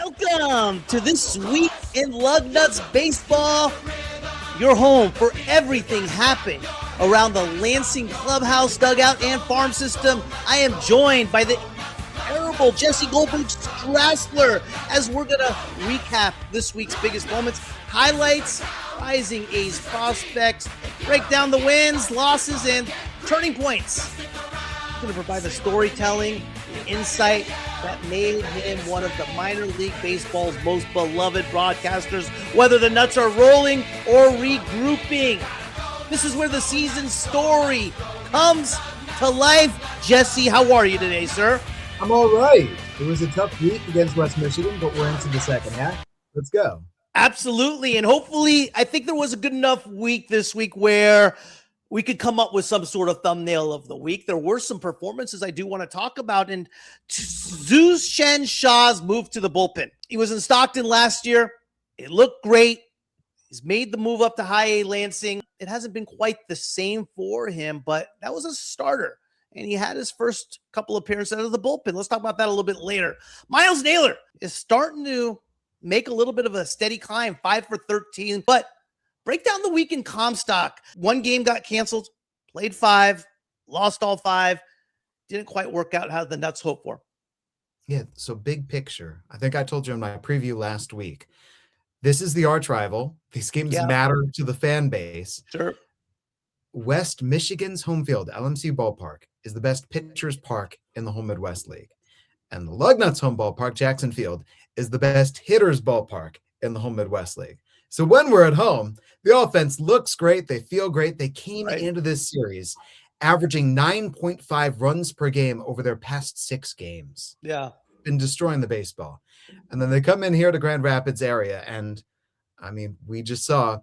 Welcome to this week in Lugnuts Baseball, your home for everything happening around the Lansing clubhouse, dugout, and farm system. I am joined by the terrible Jesse Goldberg-Strassler as we're going to recap this week's biggest moments, highlights, rising A's prospects, break down the wins, losses, and turning points. We're going to provide the storytelling, the insight that made him one of the minor league baseball's most beloved broadcasters, whether the Nuts are rolling or regrouping. This is where the season story comes to life. Jesse, how are you today, sir? I'm all right. It was a tough week against West Michigan, but we're into the second half. Let's go. Absolutely. And hopefully, I think there was a good enough week this week where we could come up with some sort of thumbnail of the week. There were some performances I do want to talk about. And Tzu-Chen Shaw's move to the bullpen. He was in Stockton last year. It looked great. He's made the move up to high A Lansing. It hasn't been quite the same for him, but that was a starter. And he had his first couple appearances out of the bullpen. Let's talk about that a little bit later. Myles Naylor is starting to make a little bit of a steady climb, 5 for 13, but break down the week in Comstock. One game got canceled, played 5, lost all 5. Didn't quite work out how the Nuts hoped for. Yeah, so big picture. I think I told you in my preview last week. This is the arch rival. These games matter to the fan base. Sure. West Michigan's home field, LMC Ballpark, is the best pitcher's park in the whole Midwest League. And the Lugnuts home ballpark, Jackson Field, is the best hitter's ballpark in the whole Midwest League. So when we're at home, the offense looks great. They feel great. They came into this series averaging 9.5 runs per game over their past 6 games. Yeah. Been destroying the baseball. And then they come in here to Grand Rapids area. And I mean, we just saw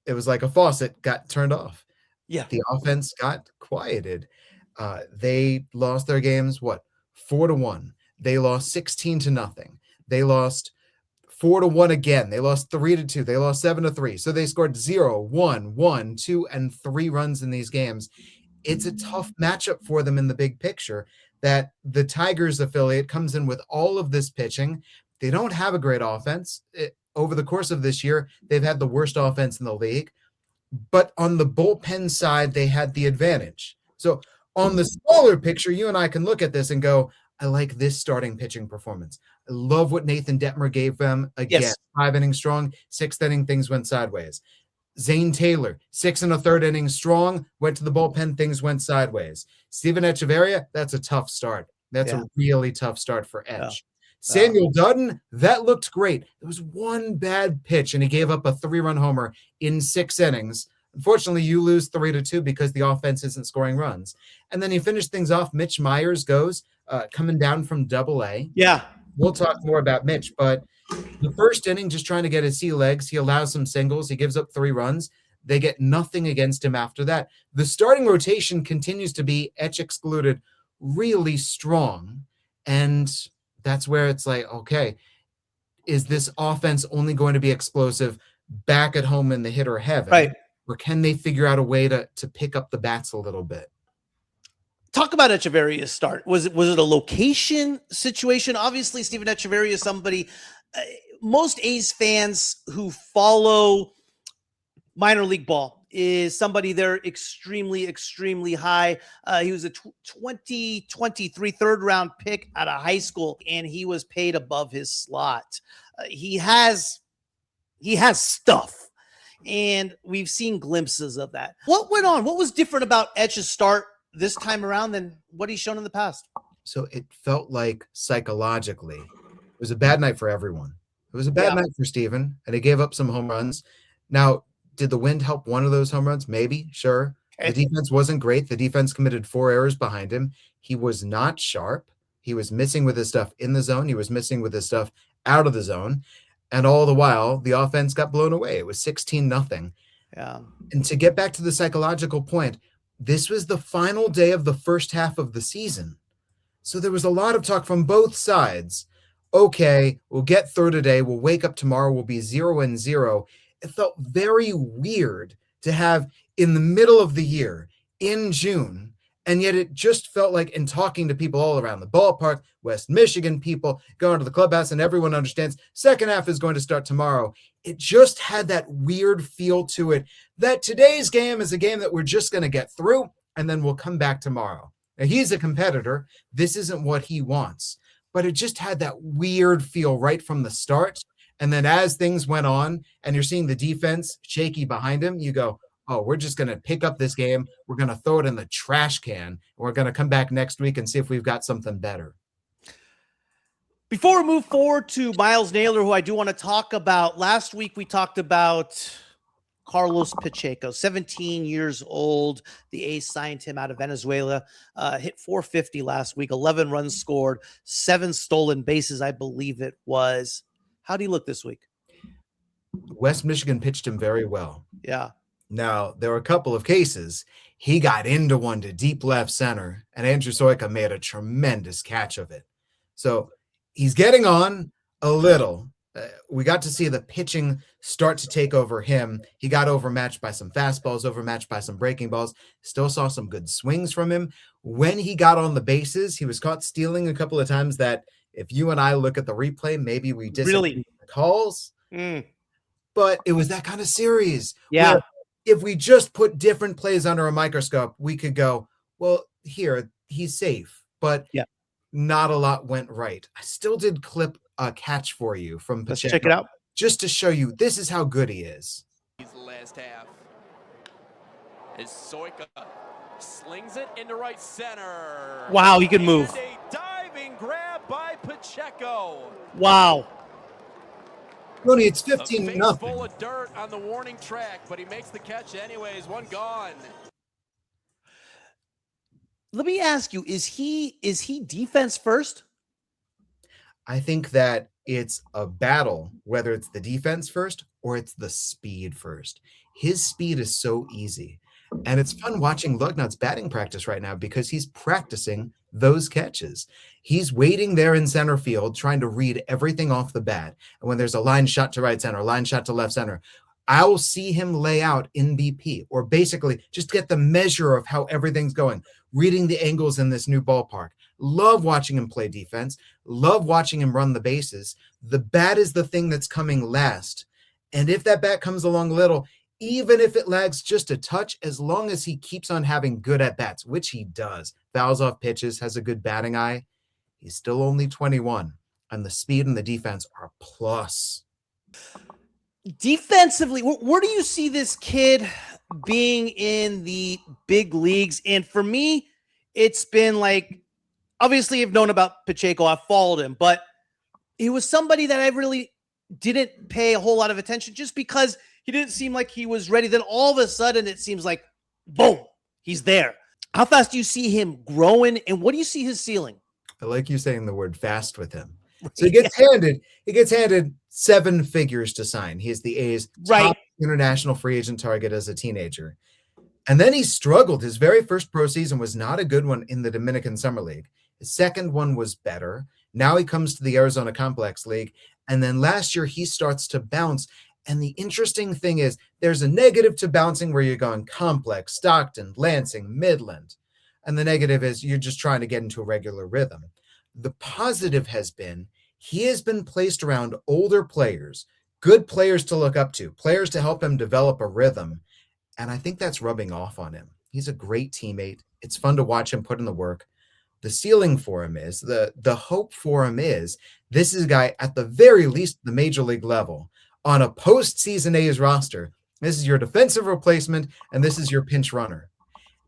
it was like a faucet got turned off. Yeah. The offense got quieted. They lost their games, 4-1. They lost 16-0. They lost 4-1 again. They lost 3-2. They lost 7-3. So they scored 0, 1, 1, 2, and 3 runs in these games. It's a tough matchup for them in the big picture that the Tigers affiliate comes in with all of this pitching. They don't have a great offense. Over the course of this year, they've had the worst offense in the league. But on the bullpen side, they had the advantage. So on the smaller picture, you and I can look at this and go, I like this starting pitching performance. I love what Nathan Detmer gave them. Again, Yes. 5 innings strong, 6th inning, things went sideways. Zane Taylor, 6 1/3 innings strong, went to the bullpen, things went sideways. Steven Echeverria, that's a tough start. That's a really tough start for Etch. Yeah. Samuel Dutton, that looked great. There was one bad pitch, and he gave up a 3-run homer in 6 innings. Unfortunately, you lose 3-2 because the offense isn't scoring runs. And then he finished things off. Mitch Myers goes, coming down from Double-A. Yeah. We'll talk more about Mitch, but the first inning, just trying to get his sea legs, he allows some singles. He gives up 3 runs. They get nothing against him after that. The starting rotation continues to be, Etch excluded, really strong. And that's where it's like, okay, is this offense only going to be explosive back at home in the hitter heaven? Right. Or can they figure out a way to pick up the bats a little bit? Talk about Echeverria's start. Was it a location situation? Obviously, Steven Echeverria is somebody, most A's fans who follow minor league ball is somebody they're extremely, extremely high. He was a 2023 third-round pick out of high school, and he was paid above his slot. He has stuff. And we've seen glimpses of that. What went on? What was different about Etch's start this time around than what he's shown in the past? So it felt like psychologically, it was a bad night for everyone. It was a bad night for Steven, and he gave up some home runs. Now, did the wind help one of those home runs? Maybe, sure. Okay. The defense wasn't great. The defense committed 4 errors behind him. He was not sharp. He was missing with his stuff in the zone. He was missing with his stuff out of the zone. And all the while, the offense got blown away. It was 16-0. Yeah. And to get back to the psychological point, this was the final day of the first half of the season. So there was a lot of talk from both sides. Okay, we'll get through today. We'll wake up tomorrow. We'll be 0-0. It felt very weird to have in the middle of the year, in June, And yet it just felt like, in talking to people all around the ballpark, West Michigan people, going to the clubhouse, and everyone understands second half is going to start tomorrow. It just had that weird feel to it that today's game is a game that we're just going to get through and then we'll come back tomorrow. Now, he's a competitor. This isn't what he wants, but it just had that weird feel right from the start. And then as things went on and you're seeing the defense shaky behind him, you go, oh, we're just going to pick up this game. We're going to throw it in the trash can. And we're going to come back next week and see if we've got something better. Before we move forward to Myles Naylor, who I do want to talk about, last week we talked about Carlos Pacheco, 17 years old. The A's signed him out of Venezuela, hit 450 last week, 11 runs scored, 7 stolen bases, I believe it was. How do you look this week? West Michigan pitched him very well. Yeah. Now, there were a couple of cases. He got into one to deep left center, and Andrew Soika made a tremendous catch of it. So he's getting on a little. We got to see the pitching start to take over him. He got overmatched by some fastballs, overmatched by some breaking balls. Still saw some good swings from him. When he got on the bases, he was caught stealing a couple of times that if you and I look at the replay, maybe we disagree with the calls. But it was that kind of series. Yeah. If we just put different plays under a microscope, we could go, well, here, he's safe. But not a lot went right. I still did clip a catch for you from Pacheco. Let's check it out. Just to show you, this is how good he is. He's the last half. As Soika slings it into right center. Wow, he can move. And a diving grab by Pacheco. Wow. Tony, it's 15-0. A face full of dirt on the warning track, but he makes the catch anyways. One gone. Let me ask you, is he defense first? I think that it's a battle, whether it's the defense first or it's the speed first. His speed is so easy. And it's fun watching Lugnuts batting practice right now because he's practicing those catches. He's waiting there in center field, trying to read everything off the bat. And when there's a line shot to right center, line shot to left center, I will see him lay out in BP, or basically just get the measure of how everything's going, reading the angles in this new ballpark. Love watching him play defense. Love watching him run the bases. The bat is the thing that's coming last. And if that bat comes along little, even if it lags just a touch, as long as he keeps on having good at-bats, which he does, fouls off pitches, has a good batting eye, he's still only 21. And the speed and the defense are plus. Defensively, where do you see this kid being in the big leagues? And for me, it's been like, obviously I've known about Pacheco, I've followed him, but he was somebody that I really didn't pay a whole lot of attention just because he didn't seem like he was ready. Then all of a sudden it seems like, boom, he's there. How fast do you see him growing, and what do you see his ceiling? I like you saying the word fast with him. So he gets handed 7 figures to sign. He is the A's top international free agent target as a teenager. And then he struggled. His very first pro season was not a good one in the Dominican Summer League. His second one was better. Now he comes to the Arizona Complex League. And then last year he starts to bounce. And the interesting thing is there's a negative to bouncing where you're going complex, Stockton, Lansing, Midland. And the negative is you're just trying to get into a regular rhythm. The positive has been he has been placed around older players, good players to look up to, players to help him develop a rhythm. And I think that's rubbing off on him. He's a great teammate. It's fun to watch him put in the work. The ceiling for him is, the hope for him is, this is a guy at the very least the major league level on a postseason A's roster. This is your defensive replacement, and this is your pinch runner.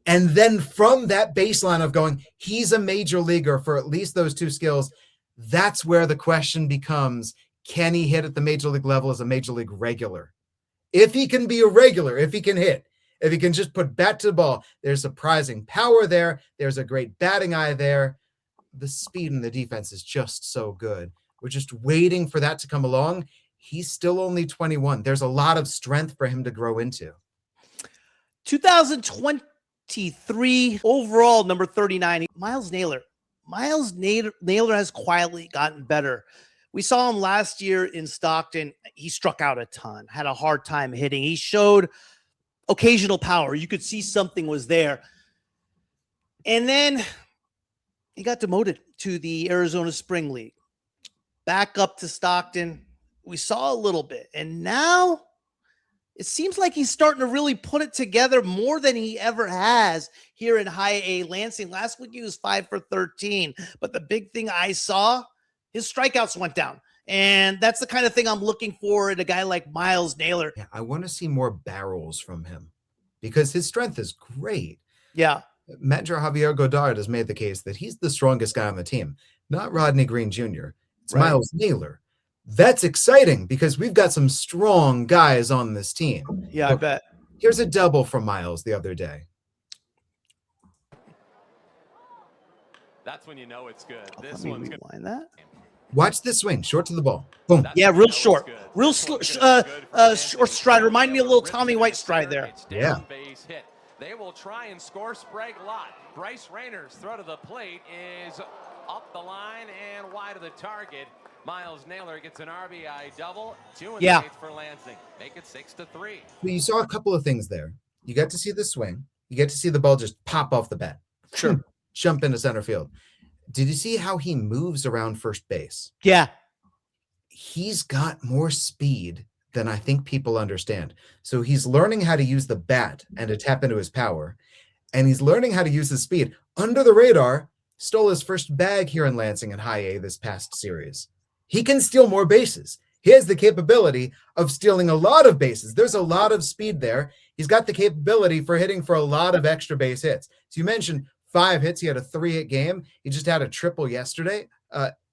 And then from that baseline of going, he's a major leaguer for at least those 2 skills, that's where the question becomes, can he hit at the major league level as a major league regular? If he can be a regular, if he can hit, if he can just put bat to the ball, there's surprising power there. There's a great batting eye there. The speed in the defense is just so good. We're just waiting for that to come along. He's still only 21. There's a lot of strength for him to grow into. 2023 overall, number 39, Myles Naylor. Myles Naylor has quietly gotten better. We saw him last year in Stockton. He struck out a ton, had a hard time hitting. He showed occasional power. You could see something was there. And then he got demoted to the Arizona Spring League. Back up to Stockton. We saw a little bit. And now it seems like he's starting to really put it together more than he ever has here in High A Lansing. Last week he was 5 for 13. But the big thing I saw, his strikeouts went down. And that's the kind of thing I'm looking for in a guy like Myles Naylor. Yeah, I want to see more barrels from him because his strength is great. Yeah. Manager Javier Godard has made the case that he's the strongest guy on the team, not Rodney Green Jr. It's Right. Myles Naylor. That's exciting because we've got some strong guys on this team. Yeah, I bet. Here's a double from Myles the other day. That's when you know it's good. Let This me one's good. rewind that. Watch this swing, short to the ball. Boom. Yeah, real short. Real short stride. Remind me a little Tommy White stride there. Yeah. Base hit. They will try and score Sprague-Lott. Bryce Rayner's throw to the plate is up the line and wide of the target. Myles Naylor gets an RBI double. 2 in the 8th for Lansing. Make it 6-3. Well, you saw a couple of things there. You got to see the swing. You get to see the ball just pop off the bat. Sure. Jump into center field. Did you see how he moves around first base? Yeah. He's got more speed than I think people understand. So he's learning how to use the bat and to tap into his power. And he's learning how to use his speed. Under the radar, stole his first bag here in Lansing in High A this past series. He can steal more bases. He has the capability of stealing a lot of bases. There's a lot of speed there. He's got the capability for hitting for a lot of extra base hits. So you mentioned 5 hits. He had a 3-hit game. He just had a triple yesterday.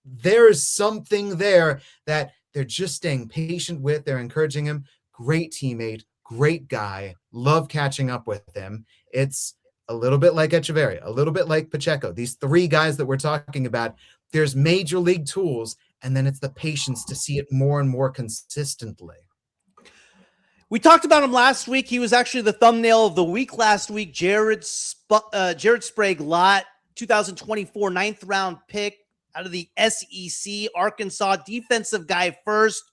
There's something there that they're just staying patient with. They're encouraging him. Great teammate, great guy. Love catching up with him. It's a little bit like Echeverria, a little bit like Pacheco. These 3 guys that we're talking about, there's major league tools, and then it's the patience to see it more and more consistently. We talked about him last week. He was actually the thumbnail of the week last week. Jared Sprague-Lott, 2024 9th round pick out of the SEC, Arkansas, defensive guy first.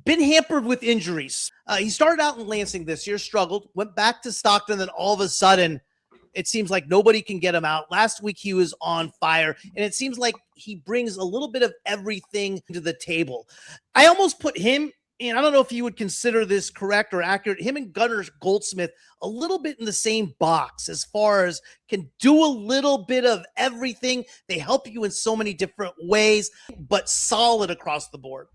Been hampered with injuries. He started out in Lansing this year, struggled, went back to Stockton, then all of a sudden, it seems like nobody can get him out. Last week, he was on fire, and it seems like he brings a little bit of everything to the table. I almost put him, and I don't know if you would consider this correct or accurate, him and Gunnar Goldsmith a little bit in the same box as far as can do a little bit of everything. They help you in so many different ways, but solid across the board.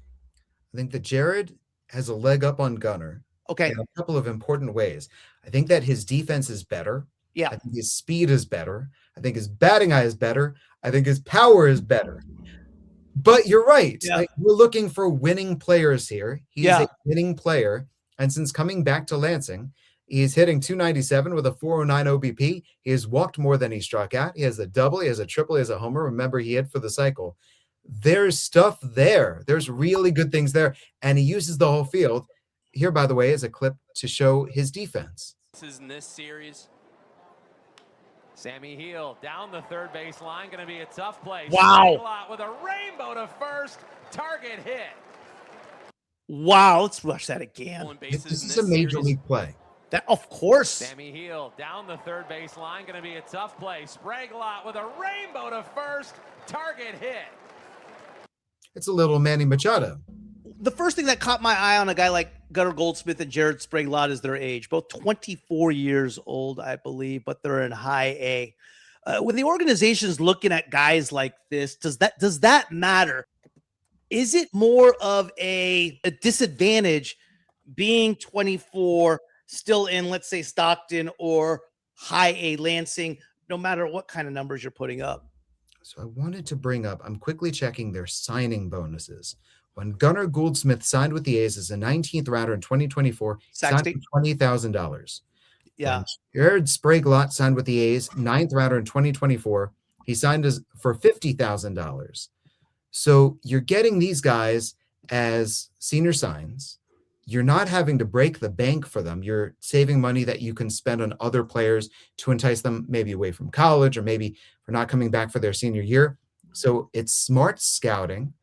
I think that Jared has a leg up on Gunnar. Okay. In a couple of important ways. I think that his defense is better. Yeah. I think his speed is better. I think his batting eye is better. I think his power is better. But you're right. Yeah. Like, we're looking for winning players here. He's Yeah. a winning player. And since coming back to Lansing, he's hitting 297 with a 409 OBP. He has walked more than he struck out. He has a double. He has a triple. He has a homer. Remember, he hit for the cycle. There's stuff there. There's really good things there. And he uses the whole field. Here, by the way, is a clip to show his defense. This is in this series. Sammy Heel down the third base line. Going to be a tough play. Wow. Sprague-Lott with a rainbow to first. Target hit. Wow. Let's rush that again. Pulling bases This in is this a major series. league play. That, of course. Sammy Heel down the third base line. Going to be a tough play. Sprague-Lott with a rainbow to first. Target hit. It's a little Manny Machado. The first thing that caught my eye on a guy like Gunnar Goldsmith and Jared Sprague-Lott is their age, both 24 years old, I believe, but they're in High A. When the organization's looking at guys like this, does that matter? Is it more of a disadvantage being 24, still in, let's say, Stockton or High A Lansing, no matter what kind of numbers you're putting up? So I wanted to bring up, I'm quickly checking their signing bonuses. When Gunnar Goldsmith signed with the A's as a 19th rounder in 2024, signed for $20,000. Yeah. When Jared Sprague-Lott signed with the A's, 9th rounder in 2024, he signed for $50,000. So you're getting these guys as senior signs. You're not having to break the bank for them. You're saving money that you can spend on other players to entice them maybe away from college or maybe for not coming back for their senior year. So it's smart scouting.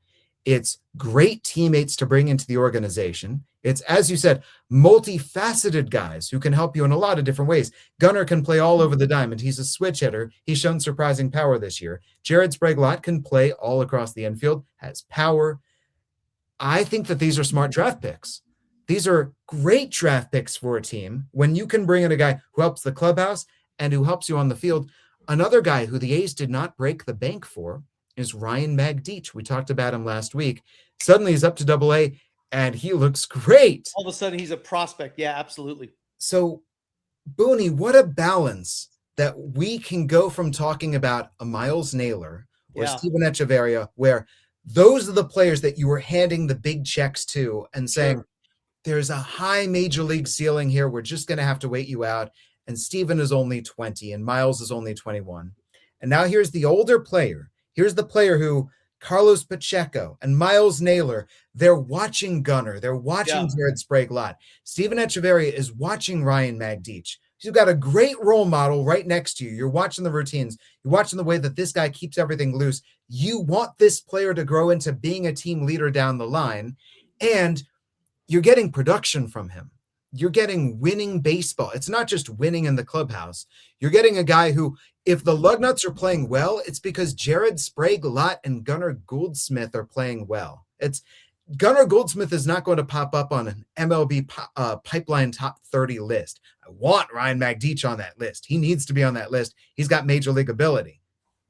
It's great teammates to bring into the organization. It's, as you said, multifaceted guys who can help you in a lot of different ways. Gunnar can play all over the diamond. He's a switch hitter. He's shown surprising power this year. Jared Sprague-Lott can play all across the infield, has power. I think that these are smart draft picks. These are great draft picks for a team when you can bring in a guy who helps the clubhouse and who helps you on the field. Another guy who the A's did not break the bank for is Ryan Magdic. We talked about him last week. Suddenly he's up to Double-A, and he looks great. All of a sudden, he's a prospect. Yeah, absolutely. So, Booney, what a balance that we can go from talking about a Myles Naylor or Steven Echeverria, where those are the players that you were handing the big checks to and saying, there's a high major league ceiling here. We're just going to have to wait you out. And Steven is only 20 and Myles is only 21. And now here's the older player. Here's the player who Carlos Pacheco and Myles Naylor, they're watching Gunnar. They're watching Jared Sprague-Lott. Steven Echeverria is watching Ryan Magdic. You've got a great role model right next to you. You're watching the routines. You're watching the way that this guy keeps everything loose. You want this player to grow into being a team leader down the line. And you're getting production from him. You're getting winning baseball. It's not just winning in the clubhouse. You're getting a guy who, if the Lugnuts are playing well, it's because Jared Sprague-Lott and Gunnar Goldsmith are playing well. It's Gunnar Goldsmith is not going to pop up on an MLB pipeline top 30 list. I want Ryan Magdic on that list. He needs to be on that list. He's got major league ability.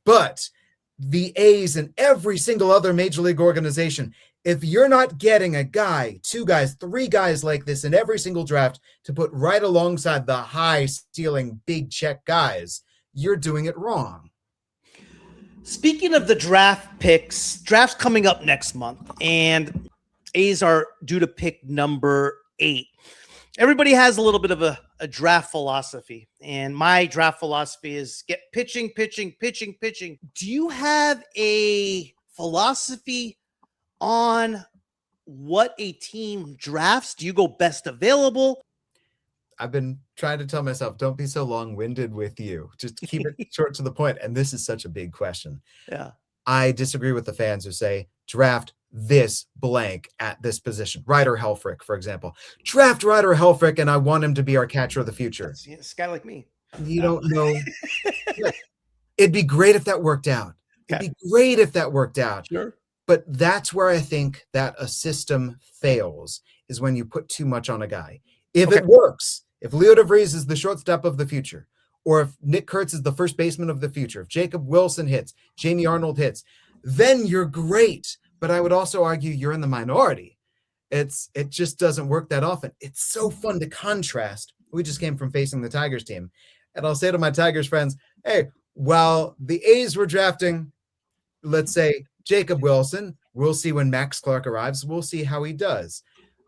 But the A's and every single other major league organization, if you're not getting a guy, 2 guys, 3 guys like this in every single draft to put right alongside the high ceiling, big check guys, you're doing it wrong. Speaking of the draft picks, draft's coming up next month, and A's are due to pick number 8. Everybody has a little bit of a draft philosophy, and my draft philosophy is get pitching. Do you have a philosophy on what a team drafts? Do you go best available? I've been trying to tell myself, don't be so long-winded with you. Just keep it short to the point. And this is such a big question. Yeah. I disagree with the fans who say draft this blank at this position. Ryder Helfrich, for example. Draft Ryder Helfrich, and I want him to be our catcher of the future. This guy like me. You don't know. It'd be great if that worked out. It'd be great if that worked out. Sure. But that's where I think that a system fails, is when you put too much on a guy. If it works, if Leo DeVries is the shortstop of the future, or if Nick Kurtz is the first baseman of the future, if Jacob Wilson hits, Jamie Arnold hits, then you're great. But I would also argue you're in the minority. It just doesn't work that often. It's so fun to contrast. We just came from facing the Tigers team. And I'll say to my Tigers friends, hey, while the A's were drafting, let's say, Jacob Wilson, we'll see when Max Clark arrives. We'll see how he does.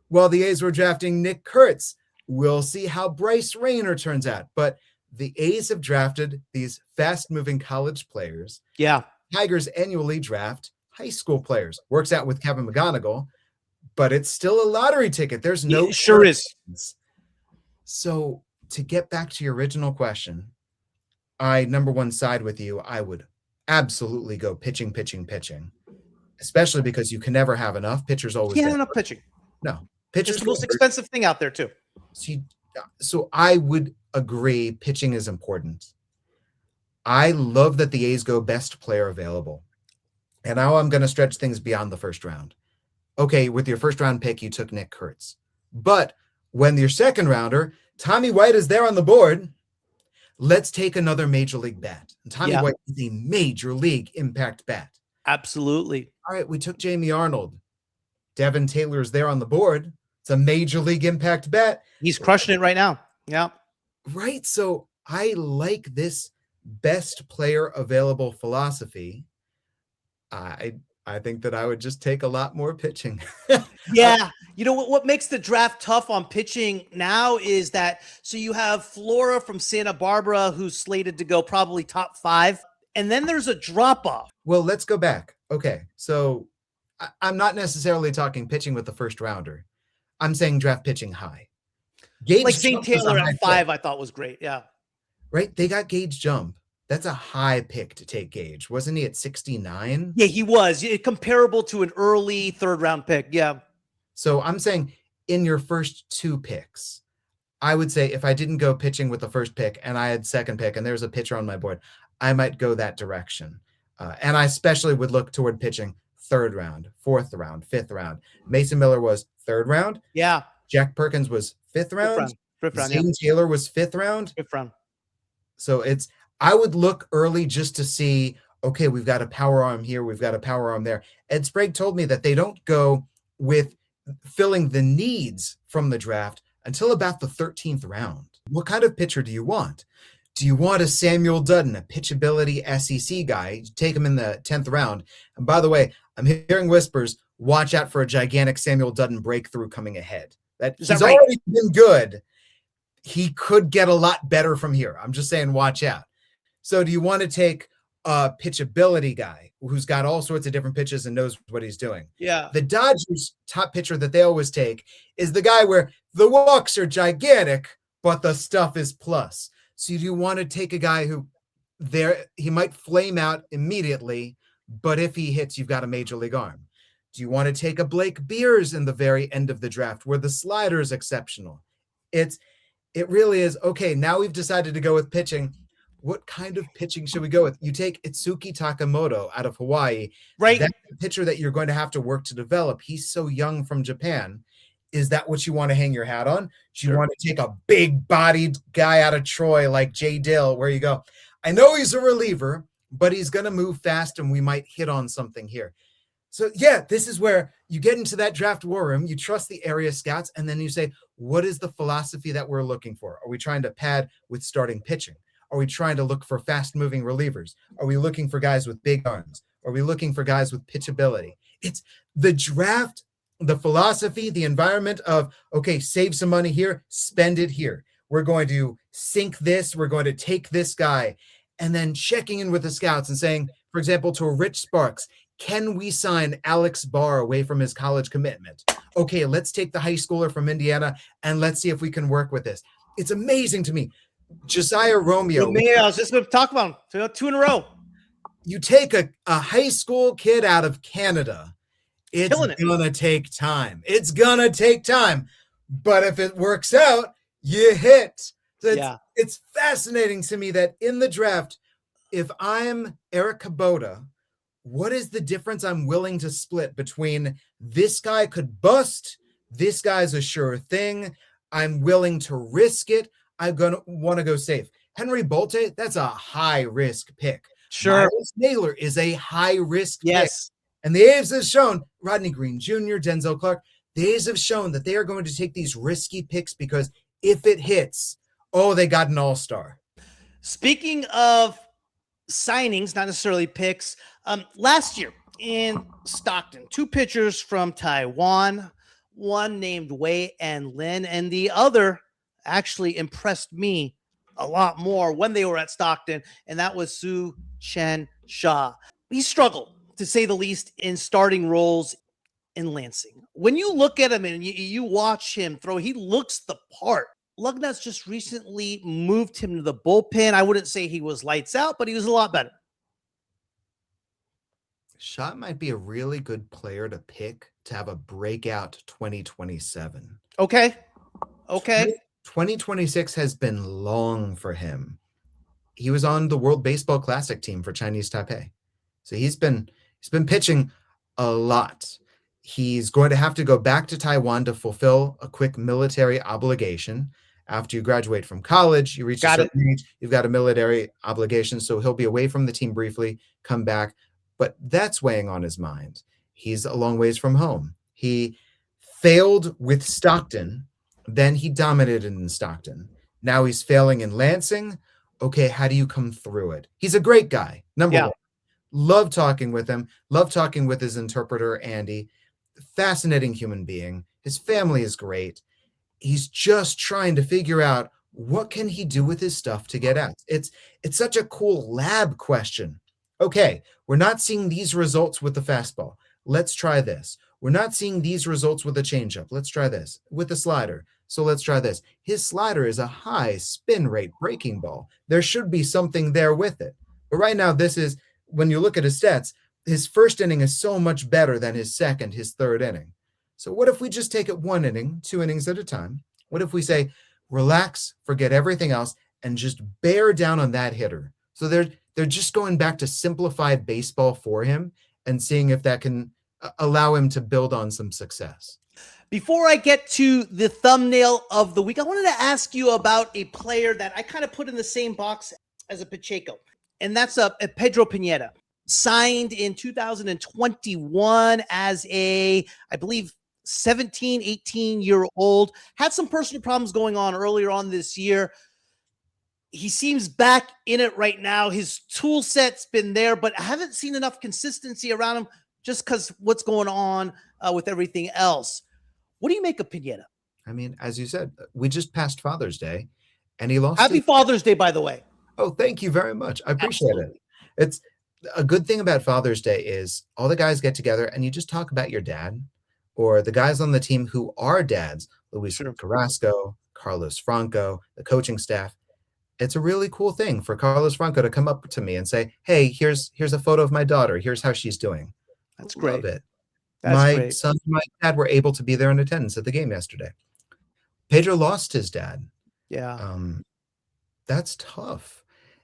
While the A's were drafting Nick Kurtz, we'll see how Bryce Rayner turns out. But the A's have drafted these fast-moving college players. Yeah. Tigers annually draft high school players. Works out with Kevin McGonigal, but it's still a lottery ticket. There's no it sure is. So to get back to your original question, I, number one, side with you. I would absolutely go pitching, especially because you can never have enough. Pitchers always can't have enough pitching. No. Pitchers the most expensive thing out there, too. So I would agree pitching is important. I love that the A's go best player available. And now I'm going to stretch things beyond the first round. Okay, with your first round pick, you took Nick Kurtz. But when your second rounder, Tommy White, is there on the board, let's take another major league bat. And Tommy White is a major league impact bat. Absolutely. All right, we took Jamie Arnold. Devin Taylor's there on the board. It's a major league impact bat. He's crushing it right now. Yeah. Right. So I like this best player available philosophy. I think that I would just take a lot more pitching. Yeah. You know what makes the draft tough on pitching now is that, so you have Flora from Santa Barbara, who's slated to go probably top 5. And then there's a drop off. Well, let's go back. Okay. So I'm not necessarily talking pitching with the first rounder. I'm saying draft pitching high. Gage like Zane Taylor at 5, pick. I thought was great. Yeah. Right. They got Gage Jump. That's a high pick to take Gage. Wasn't he at 69? Yeah, he was. Comparable to an early 3rd round pick. Yeah. So I'm saying in your first 2 picks, I would say if I didn't go pitching with the first pick and I had second pick and there's a pitcher on my board, I might go that direction. And I especially would look toward pitching 3rd round, 4th round, 5th round. Mason Miller was 3rd round. Yeah. Jack Perkins was 5th round. 5th round. Zane Taylor was 5th round. 5th round. So I would look early just to see, okay, we've got a power arm here, we've got a power arm there. Ed Sprague told me that they don't go with filling the needs from the draft until about the 13th round. What kind of pitcher do you want? Do you want a Samuel Dutton, a pitchability SEC guy? Take him in the 10th round. And by the way, I'm hearing whispers, watch out for a gigantic Samuel Dutton breakthrough coming ahead. He's already been good. He could get a lot better from here. I'm just saying, watch out. So do you want to take a pitchability guy who's got all sorts of different pitches and knows what he's doing? Yeah. The Dodgers' top pitcher that they always take is the guy where the walks are gigantic, but the stuff is plus. So do you want to take a guy who he might flame out immediately, but if he hits, you've got a major league arm? Do you want to take a Blake Beers in the very end of the draft where the slider is exceptional? It really is, okay, now we've decided to go with pitching. What kind of pitching should we go with? You take Itsuki Takamoto out of Hawaii. Right. That's the pitcher that you're going to have to work to develop. He's so young from Japan. Is that what you want to hang your hat on? Do you want to take a big-bodied guy out of Troy like Jay Dill, where you go, I know he's a reliever, but he's going to move fast and we might hit on something here. So, yeah, this is where you get into that draft war room, you trust the area scouts, and then you say, what is the philosophy that we're looking for? Are we trying to pad with starting pitching? Are we trying to look for fast-moving relievers? Are we looking for guys with big arms? Are we looking for guys with pitchability? It's the draft, the philosophy, the environment of, okay, save some money here, spend it here. We're going to sink this. We're going to take this guy. And then checking in with the scouts and saying, for example, to Rich Sparks, can we sign Alex Barr away from his college commitment? Okay, let's take the high schooler from Indiana and let's see if we can work with this. It's amazing to me. Josiah Romeo. I was just going to talk about him. 2 in a row. You take a high school kid out of Canada. It's going to take time. It's going to take time. But if it works out, you hit. So it's fascinating to me that in the draft, if I'm Eric Kubota, what is the difference I'm willing to split between this guy could bust, this guy's a sure thing, I'm willing to risk it, I'm going to want to go safe. Henry Bolte, that's a high-risk pick. Sure. Myles Naylor is a high-risk pick. Yes. And the A's have shown, Rodney Green Jr., Denzel Clark, the A's have shown that they are going to take these risky picks because if it hits, they got an all-star. Speaking of signings, not necessarily picks, last year in Stockton, 2 pitchers from Taiwan, one named Wei and Lin, and the other actually impressed me a lot more when they were at Stockton, and that was Tzu-Chen Shah. He struggled, to say the least, in starting roles in Lansing. When you look at him and you watch him throw, he looks the part. Lugnuts just recently moved him to the bullpen. I wouldn't say he was lights out, but he was a lot better. Shot might be a really good player to pick to have a breakout 2027. Okay. 2026 has been long for him. He was on the World Baseball Classic team for Chinese Taipei. So he's been pitching a lot. He's going to have to go back to Taiwan to fulfill a quick military obligation. After you graduate from college, you reach a certain age, you've got a military obligation. So he'll be away from the team briefly, come back. But that's weighing on his mind. He's a long ways from home. He failed with Stockton. Then he dominated in Stockton. Now he's failing in Lansing. Okay, how do you come through it? He's a great guy. Number one. Love talking with him. Love talking with his interpreter, Andy. Fascinating human being. His family is great. He's just trying to figure out what can he do with his stuff to get out. It's such a cool lab question. Okay, we're not seeing these results with the fastball. Let's try this. We're not seeing these results with the changeup. Let's try this. With the slider. So let's try this. His slider is a high spin rate breaking ball. There should be something there with it. But right now, this is, when you look at his stats, his first inning is so much better than his second, his third inning. So what if we just take it 1 inning, 2 innings at a time? What if we say, relax, forget everything else, and just bear down on that hitter? So they're just going back to simplified baseball for him and seeing if that can allow him to build on some success. Before I get to the thumbnail of the week, I wanted to ask you about a player that I kind of put in the same box as a Pacheco, and that's a Pedro Pineda. Signed in 2021 as I believe, 17, 18-year-old. Had some personal problems going on earlier on this year. He seems back in it right now. His tool set's been there, but I haven't seen enough consistency around him just because what's going on with everything else. What do you make of Pineda? I mean, as you said, we just passed Father's Day, and he lost. Happy Father's Day, by the way. Oh, thank you very much. I appreciate Absolutely. it. It's a good thing about Father's Day is all the guys get together and you just talk about your dad or the guys on the team who are dads, Luis Carrasco, Carlos Franco, the coaching staff. It's a really cool thing for Carlos Franco to come up to me and say, hey, here's a photo of my daughter. Here's how she's doing. That's great. Love it. That's my great. son and my dad were able to be there in attendance at the game yesterday. Pedro lost his dad. Yeah. That's tough.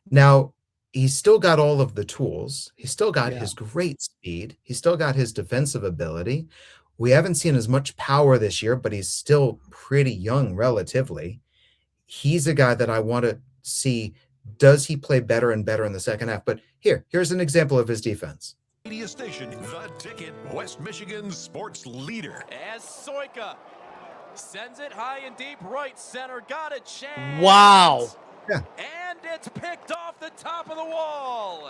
Now, he's still got all of the tools. He's still got his great speed. He's still got his defensive ability. We haven't seen as much power this year, but he's still pretty young relatively. He's a guy that I want to see, does he play better and better in the second half? But here's an example of his defense. Media station, The Ticket, West Michigan's sports leader. As Soika sends it high and deep right center, got a chance. Wow. Yeah. And it's picked off the top of the wall.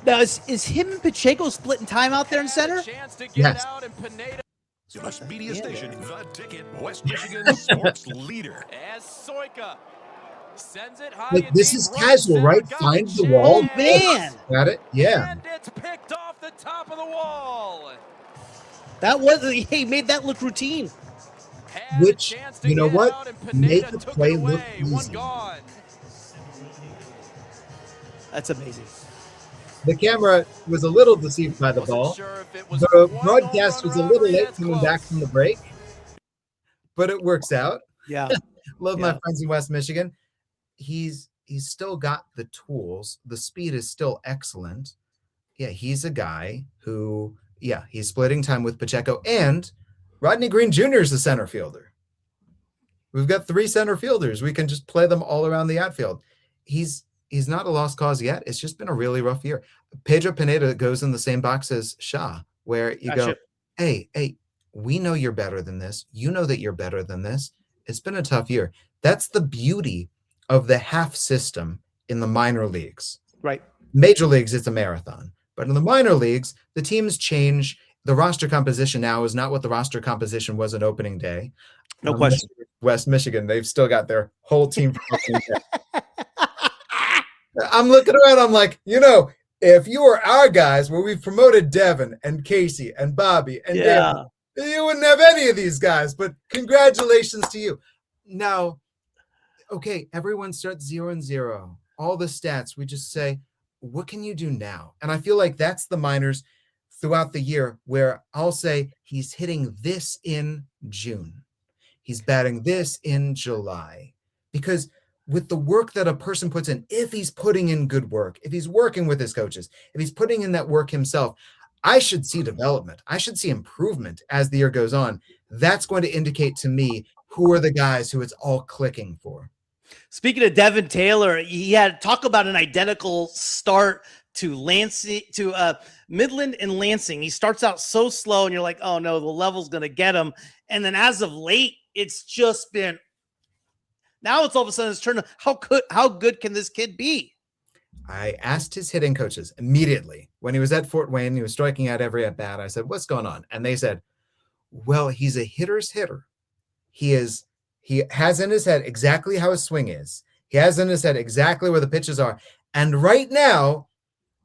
Now, is him and Pacheco splitting time out there in center? Chance to get Yes. out and Pineda. West Media Station, The Ticket, West Michigan's sports leader. As Soika sends it high Like, and this deep is right casual, center, right? got Find a the wall. chance. Oh, man. Got it? Yeah. And it's picked off the top of the wall. He made that look routine. Had a Which, chance to you know get what? out and Make Pineda the took play it look away. One easy. gone. That's amazing. The camera was a little deceived by the Wasn't ball. sure if it was The one broadcast home was run a little robbery. late That's coming close. back from the break. But it works out. Yeah. Love Yeah. my friends in West Michigan. He's still got the tools. The speed is still excellent. Yeah, he's a guy who, he's splitting time with Pacheco, and Rodney Green Jr. is a center fielder. We've got 3 center fielders. We can just play them all around the outfield. He's not a lost cause yet. It's just been a really rough year. Pedro Pineda goes in the same box as Shah, where you go, hey, we know you're better than this. You know that you're better than this. It's been a tough year. That's the beauty of the half system in the minor leagues. Right. Major leagues, it's a marathon. But in the minor leagues, the teams change. The roster composition now is not what the roster composition was on opening day. No question. West Michigan, they've still got their whole team for opening day. I'm looking around, I'm like, if you were our guys where we've promoted Devin and Casey and Bobby and Devin, you wouldn't have any of these guys, but congratulations to you. Now, okay, everyone starts 0-0. All the stats, we just say, what can you do now? And I feel like that's the minors throughout the year where I'll say he's hitting this in June. He's batting this in July. Because with the work that a person puts in, if he's putting in good work, if he's working with his coaches, if he's putting in that work himself, I should see development. I should see improvement as the year goes on. That's going to indicate to me who are the guys who it's all clicking for. Speaking of Devin Taylor, he had talk about an identical start to Lansing, to Midland and Lansing. He starts out so slow, and you're like, oh no, the level's going to get him. And then as of late, it's just been. Now it's all of a sudden it's turned. How good can this kid be? I asked his hitting coaches immediately when he was at Fort Wayne. He was striking out every at bat. I said, "What's going on?" And they said, "Well, he's a hitter's hitter. He has in his head exactly how his swing is. He has in his head exactly where the pitches are. And right now,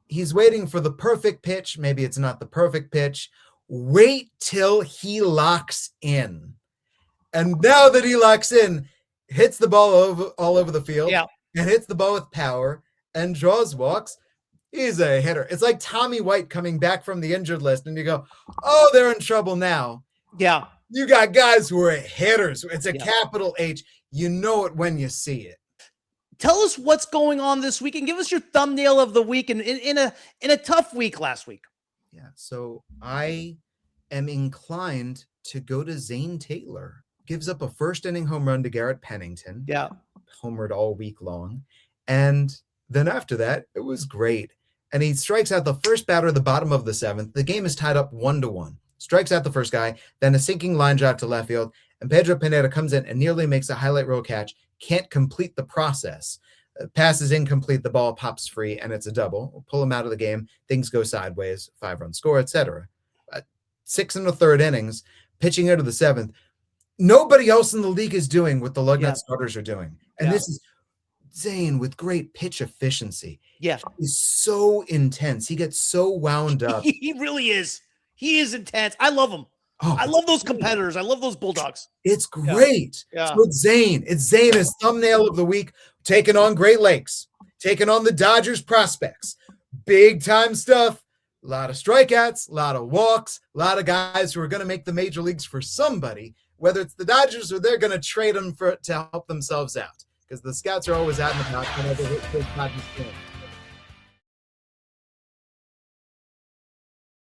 he's waiting for the perfect pitch. Maybe it's not the perfect pitch. Wait till he locks in. And now that he locks in, hits the ball all over the field, and hits the ball with power and draws walks. He's a hitter. It's like Tommy White coming back from the injured list, and you go, oh, they're in trouble now. Yeah. You got guys who are hitters. It's a Yeah. capital H. You know it when you see it. Tell us what's going on this week and give us your thumbnail of the week in a tough week last week. Yeah. So I am inclined to go to Zane Taylor. Gives up a first inning home run to Garrett Pennington. Yeah. Homered all week long. And then after that, it was great. And he strikes out the first batter at the bottom of the seventh. The game is tied up 1-1. Strikes out the first guy, then a sinking line drive to left field. And Pedro Pineda comes in and nearly makes a highlight reel catch. Can't complete the process. Pass is incomplete. The ball pops free, and it's a double. We'll pull him out of the game. Things go sideways. 5-run score, etc. 6 1/3 innings, pitching into the seventh. Nobody else in the league is doing what the Lugnuts starters are doing. And this is Zane with great pitch efficiency. Yeah. He's so intense. He gets so wound up. He really is. He is intense. I love him. Oh, I love those competitors. I love those Bulldogs. It's great. Yeah. So it's Zane. It's Zane as thumbnail of the week, taking on Great Lakes, taking on the Dodgers prospects. Big time stuff. A lot of strikeouts, a lot of walks, a lot of guys who are going to make the major leagues for somebody, whether it's the Dodgers or they're going to trade them to help themselves out, because the scouts are always out in the back whenever the Dodgers win.